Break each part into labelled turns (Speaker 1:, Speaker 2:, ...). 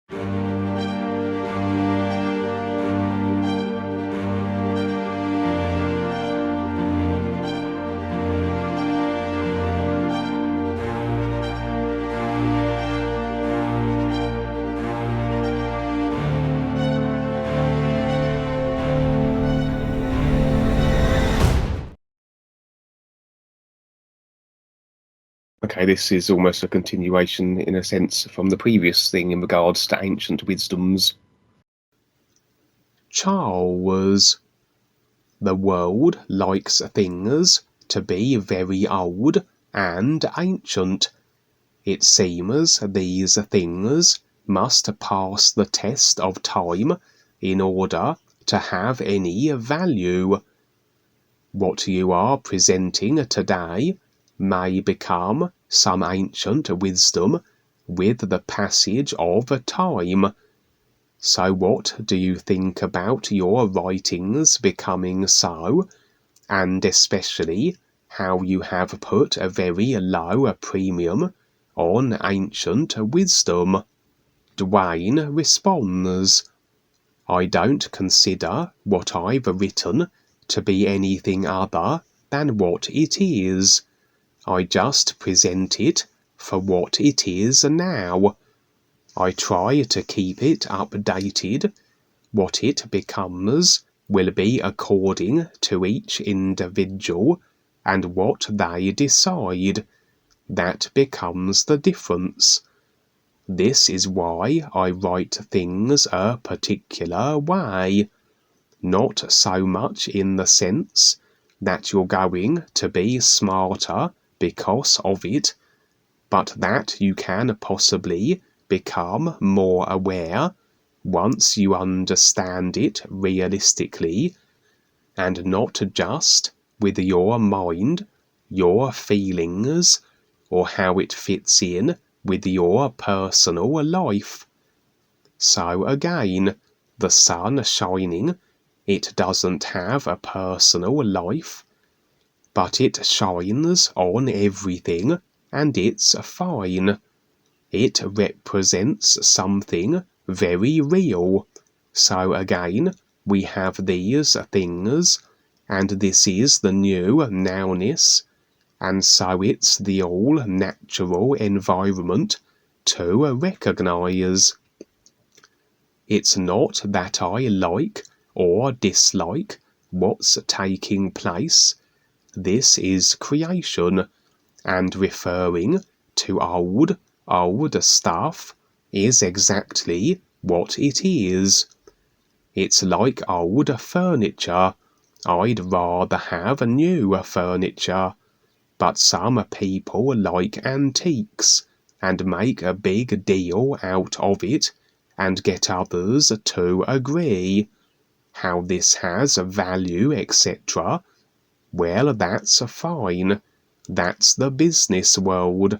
Speaker 1: Okay, this is almost a continuation, in a sense, from the previous thing in regards to ancient wisdoms. Charles. The world likes things to be very old and ancient. It seems these things must pass the test of time in order to have any value. What you are presenting today may become some ancient wisdom with the passage of time. So what do you think about your writings becoming so, and especially how you have put a very low premium on ancient wisdom? Duane responds, I don't consider what I've written to be anything other than what it is. I just present it for what it is now. I try to keep it updated. What it becomes will be according to each individual and what they decide. That becomes the difference. This is why I write things a particular way. Not so much in the sense that you're going to be smarter because of it, but that you can possibly become more aware once you understand it realistically, and not just with your mind, your feelings, or how it fits in with your personal life. So again, the sun shining, it doesn't have a personal life, but it shines on everything, and it's fine. It represents something very real. So again, we have these things, and this is the new Nowness, and so it's the all-natural environment to recognize. It's not that I like or dislike what's taking place. This is creation, and referring to old stuff is exactly what it is. It's like old furniture. I'd rather have new furniture, but some people like antiques and make a big deal out of it and get others to agree. How this has value, etc. Well, that's fine. That's the business world.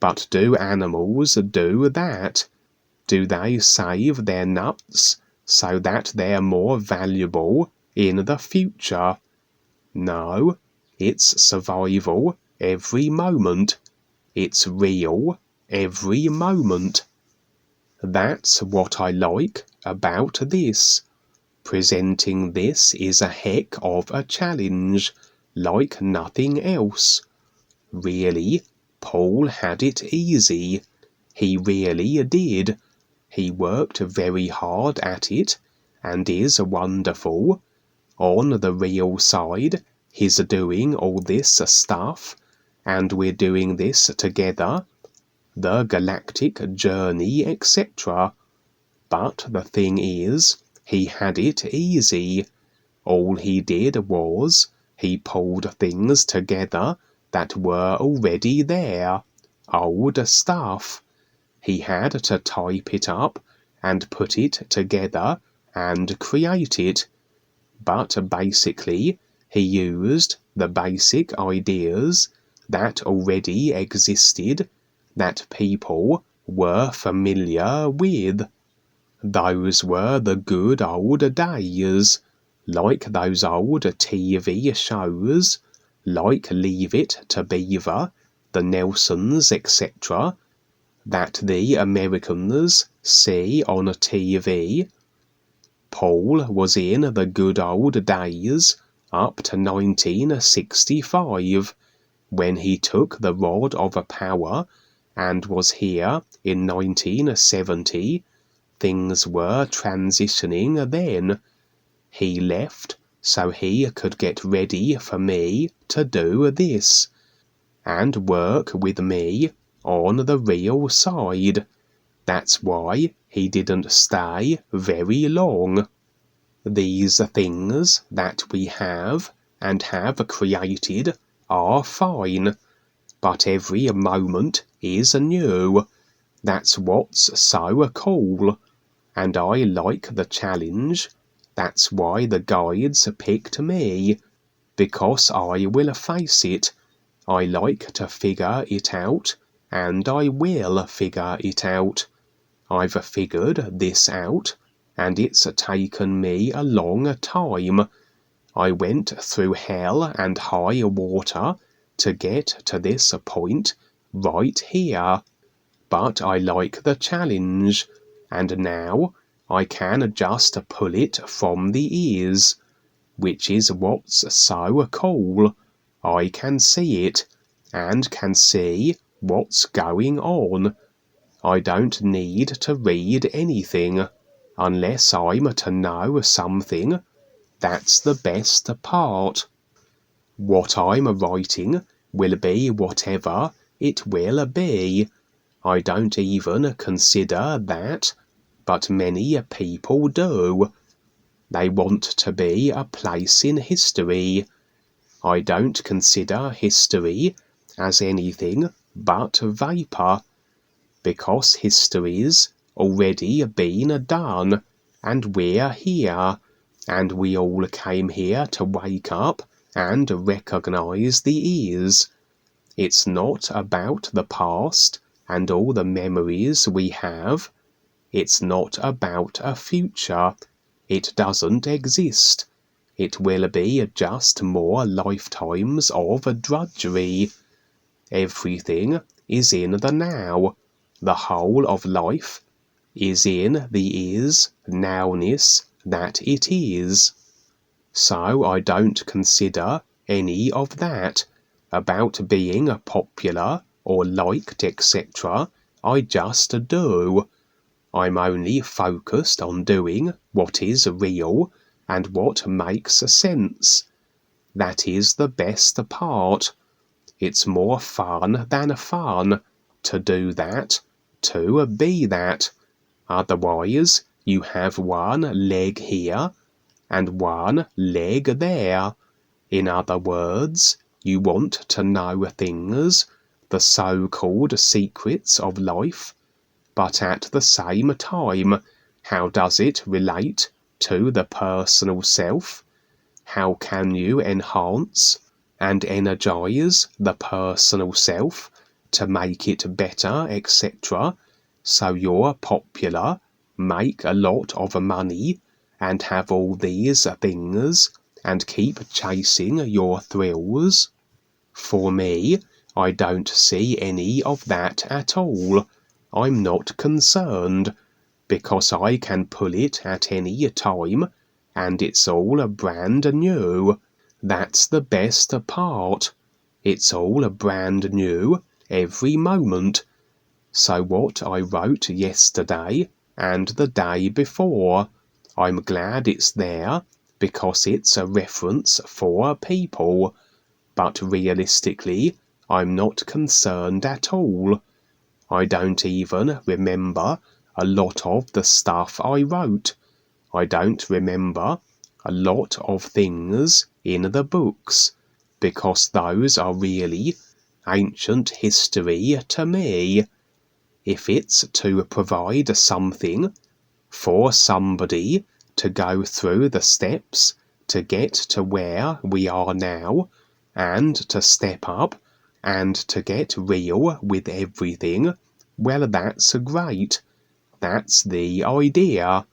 Speaker 1: But do animals do that? Do they save their nuts so that they're more valuable in the future? No, it's survival every moment. It's real every moment. That's what I like about this. Presenting this is a heck of a challenge, like nothing else. Really, Paul had it easy. He really did. He worked very hard at it, and is wonderful. On the real side, he's doing all this stuff, and we're doing this together, the galactic journey, etc. But the thing is, he had it easy. All he did was, he pulled things together that were already there, old stuff. He had to type it up and put it together and create it. But basically, he used the basic ideas that already existed, that people were familiar with. Those were the good old days, like those old TV shows, like Leave It to Beaver, the Nelsons, etc. that the Americans see on TV. Paul was in the good old days up to 1965, when he took the rod of power and was here in 1970. Things were transitioning then. He left so he could get ready for me to do this and work with me on the real side. That's why he didn't stay very long. These things that we have and have created are fine, but every moment is new. That's what's so cool, and I like the challenge. That's why the guides picked me, because I will face it. I like to figure it out, and I will figure it out. I've figured this out, and it's taken me a long time. I went through hell and high water to get to this point right here. But I like the challenge, and now I can just pull it from the ears, which is what's so cool. I can see it, and can see what's going on. I don't need to read anything, unless I'm to know something. That's the best part. What I'm writing will be whatever it will be. I don't even consider that, but many people do. They want to be a place in history. I don't consider history as anything but vapour, because history's already been done, and we're here, and we all came here to wake up and recognize the ears. It's not about the past and all the memories we have. It's not about a future. It doesn't exist. It will be just more lifetimes of drudgery. Everything is in the now. The whole of life is in the nowness that it is. So I don't consider any of that about being popular or liked, etc. I just do. I'm only focused on doing what is real and what makes sense. That is the best part. It's more fun than fun to do that, to be that. Otherwise, you have one leg here and one leg there. In other words, you want to know things, the so-called secrets of life, but at the same time, how does it relate to the personal self? How can you enhance and energize the personal self to make it better, etc., so you're popular, make a lot of money, and have all these things, and keep chasing your thrills? For me, I don't see any of that at all. I'm not concerned, because I can pull it at any time, and it's all brand new. That's the best part. It's all brand new every moment. So what I wrote yesterday and the day before, I'm glad it's there, because it's a reference for people. But realistically, I'm not concerned at all. I don't even remember a lot of the stuff I wrote. I don't remember a lot of things in the books, because those are really ancient history to me. If it's to provide something for somebody to go through the steps to get to where we are now, and to step up and to get real with everything, well, that's great. That's the idea.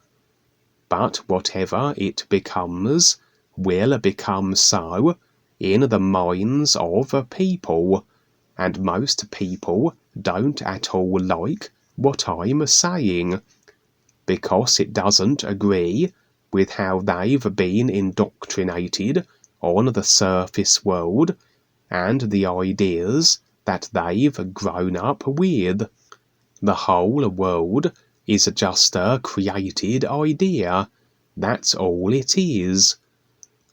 Speaker 1: But whatever it becomes will become so in the minds of people, and most people don't at all like what I'm saying, because it doesn't agree with how they've been indoctrinated on the surface world and the ideas that they've grown up with. The whole world is just a created idea. That's all it is.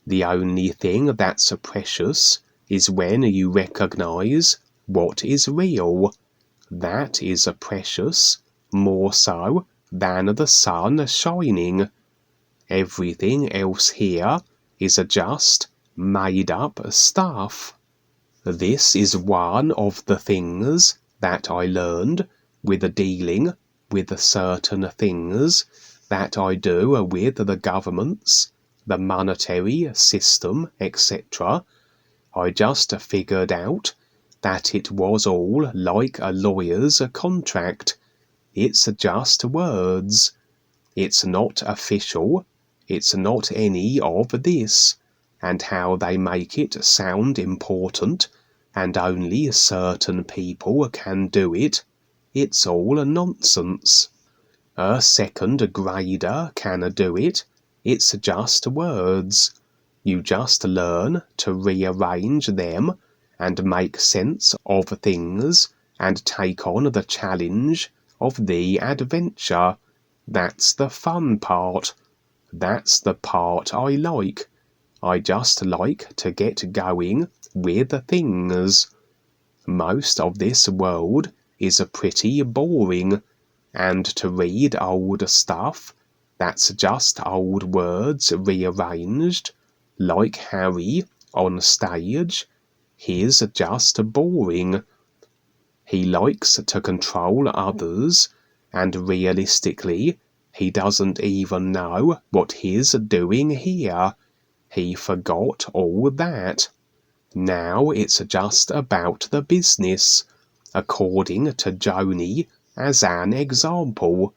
Speaker 1: The only thing that's precious is when you recognize what is real. That is precious, more so than the sun shining. Everything else here is just made-up stuff. This is one of the things that I learned with dealing with certain things that I do with the governments, the monetary system, etc. I just figured out that it was all like a lawyer's contract. It's just words. It's not official. It's not any of this. And how they make it sound important, and only certain people can do it, it's all nonsense. A second grader can do it. It's just words. You just learn to rearrange them and make sense of things and take on the challenge of the adventure. That's the fun part. That's the part I like. I just like to get going with things. Most of this world is pretty boring, and to read old stuff that's just old words rearranged, like Harry on stage, he's just boring. He likes to control others, and realistically, he doesn't even know what he's doing here. He forgot all that. Now it's just about the business, according to Joni as an example,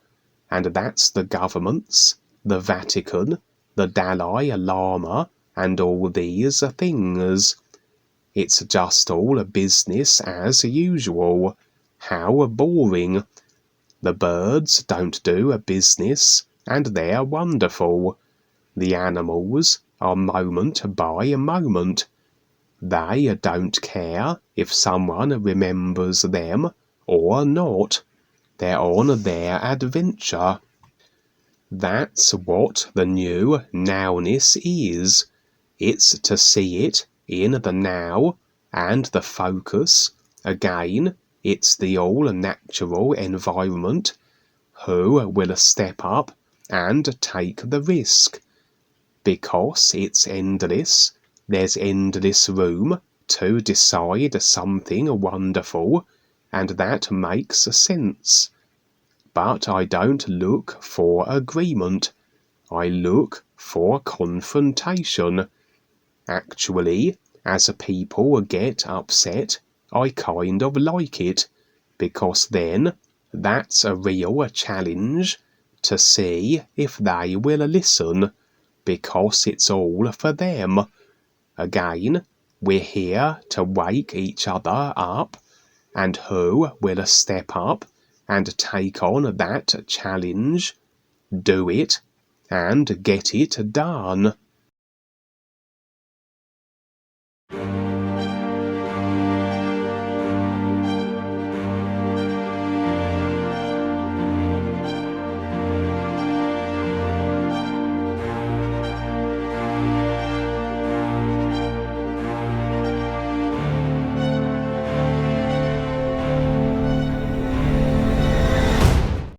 Speaker 1: and that's the governments, the Vatican, the Dalai Lama, and all these things. It's just all business as usual. How boring. The birds don't do business, and they're wonderful. The animals are moment by moment. They don't care if someone remembers them or not. They're on their adventure. That's what the new Nowness is. It's to see it in the now and the focus. Again, it's the all-natural environment. Who will step up and take the risk? Because it's endless, there's endless room to decide something wonderful, and that makes sense. But I don't look for agreement. I look for confrontation. Actually, as people get upset, I kind of like it, because then that's a real challenge to see if they will listen, because it's all for them. Again, we're here to wake each other up, and who will step up and take on that challenge, do it, and get it done.